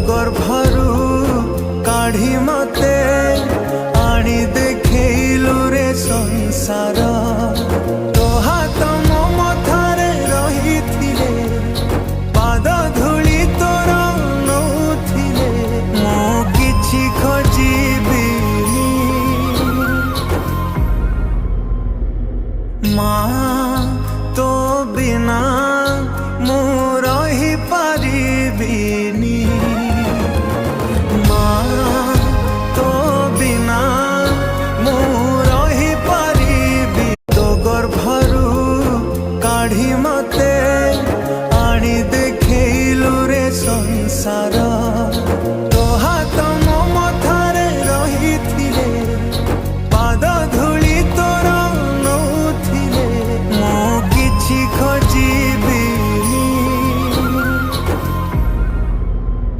गर्भरू काढ़ी मते आनी देखैलु रे संसार तो हाथ मो मथारे रहिथिले पाद धूली तोर नौथिले मो किछि खोजिबिनी माँ तो बिना मु रही पारिबिनी माँ तो बिना मु रही पारिबि तो गर्भरू काढ़ी मते आनी देखैलु रे संसार।